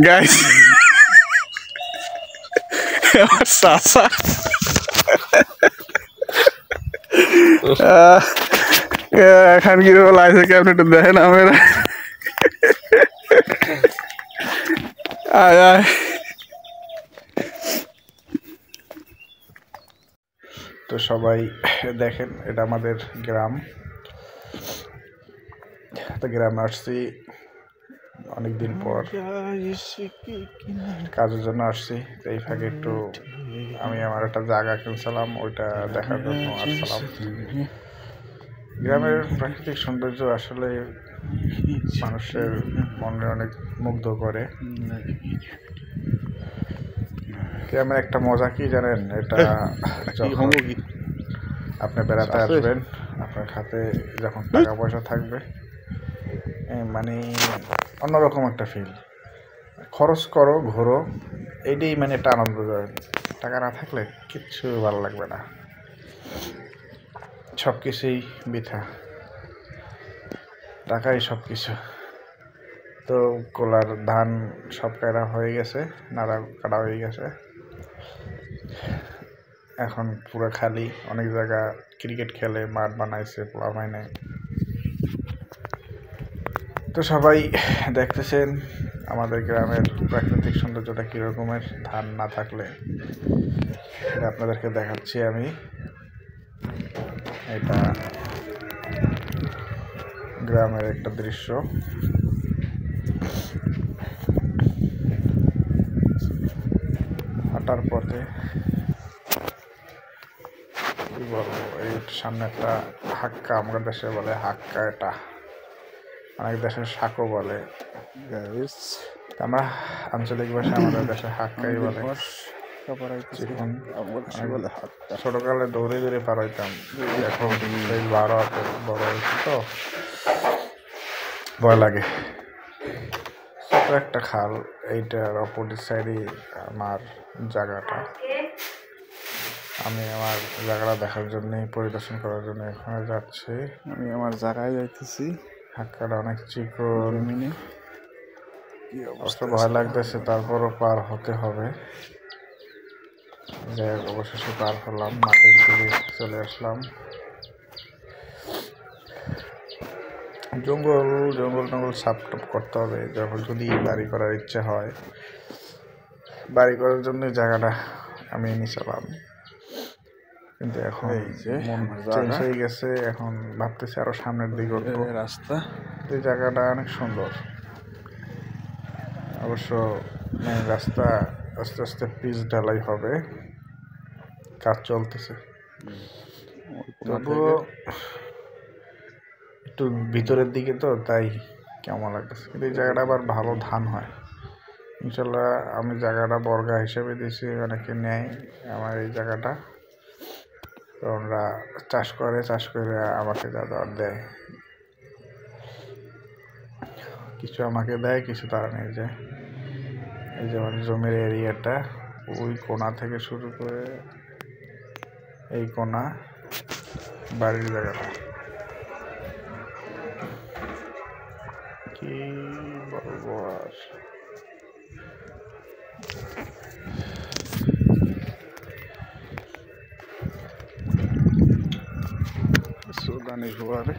Guys আমার চাচা এখন কি লাইছে কেমন একটু দেখেন আমার আয় আয় তো সবাই দেখেন এটা আমাদের গ্রাম। তো গ্রামে আসছি অনেকদিন পর, কাজের জন্য আসছি। তো এই ফাঁকে একটু আমি আমার একটা জায়গা কিনছিলাম, ওইটা দেখার জন্য আসছিলাম। গ্রামের প্রাকৃতিক সৌন্দর্য আসলে মানুষের মনে অনেক মুগ্ধ করে। গ্রামের একটা মজা কি জানেন, এটা যখন আপনি বেড়াতে আসবেন, আপনার হাতে যখন টাকা পয়সা থাকবে, মানে অন্যরকম একটা ফিল। খরচ করো, ঘোরো, এইটাই মানে একটা আনন্দ। টাকা না থাকলে কিচ্ছু ভালো লাগবে না, সব কিছুই বৃথা, টাকাই সব কিছু। তো কোলার ধান সব কাটা হয়ে গেছে, নাড়া কাটা হয়ে গেছে, এখন পুরো খালি। অনেক জায়গা ক্রিকেট খেলে মাঠ বানাইছে, পোলা হয় নাই। তো সবাই দেখতেছেন আমাদের গ্রামের প্রাকৃতিক সৌন্দর্যটা কীরকমের। ধান না থাকলে এটা আপনাদেরকে দেখাচ্ছি আমি। এটা গ্রামের একটা দৃশ্য। হাঁটার পথে কি বলবো, এই সামনে একটা হাক্কা, আমাদের দেশে বলে হাক্কা, এটা অনেক দেশের শাকও বলে। আমরা আঞ্চলিক ভাষা আমাদের দেশে হাক্কাই বলে। ছোটকালে দৌড়ে দৌড়ে পার হইতাম, এখন বড় হয়েছে তো ভয় লাগে। ছোট একটা খাল, এইটার অপোজিট সাইডে আমার জায়গাটা। আমি আমার জায়গাটা দেখার জন্য, পরিদর্শন করার জন্য এখানে যাচ্ছি। আমি আমার জায়গায় যাইতেছি। হাক্কাটা অনেক চিকন, অবশ্য ভয় লাগতেছে, তারপরও পার হতে হবে। অবশেষে পার হলাম, মাঠের দিকে চলে আসলাম। জঙ্গল সাফ টাপ করতে হবে যখন যদি বাড়ি করার ইচ্ছা হয়। বাড়ি করার জন্য জায়গাটা আমি নিয়েছিলাম, কিন্তু এখন মন চেঞ্জ হয়ে গেছে। এখন ভাবতেছি আরো সামনের দিকে উঠবো। রাস্তা, এই জায়গাটা অনেক সুন্দর। অবশ্য মেন রাস্তা আস্তে আস্তে পিচ ঢালাই হবে, কাজ চলতেছে। তবুও একটু ভিতরের দিকে তো, তাই কেমন লাগতেছে। কিন্তু এই জায়গাটা আবার ভালো ধান হয় ইনশাল্লাহ। আমি জায়গাটা বর্গা হিসেবে দিয়েছি, অনেকে নেয় আমার এই জায়গাটা। তো ওরা চাষ করে আমাকে যা দেওয়ার দেয়, কিছু আমাকে দেয়, কিছু তারা নিয়ে যায়। এই যেমন জমির এরিয়াটা, ওই কোণা থেকে শুরু করে এই কোণা বাড়ির জায়গাটা, কি বলবো আর। সুদানি জোয়ারে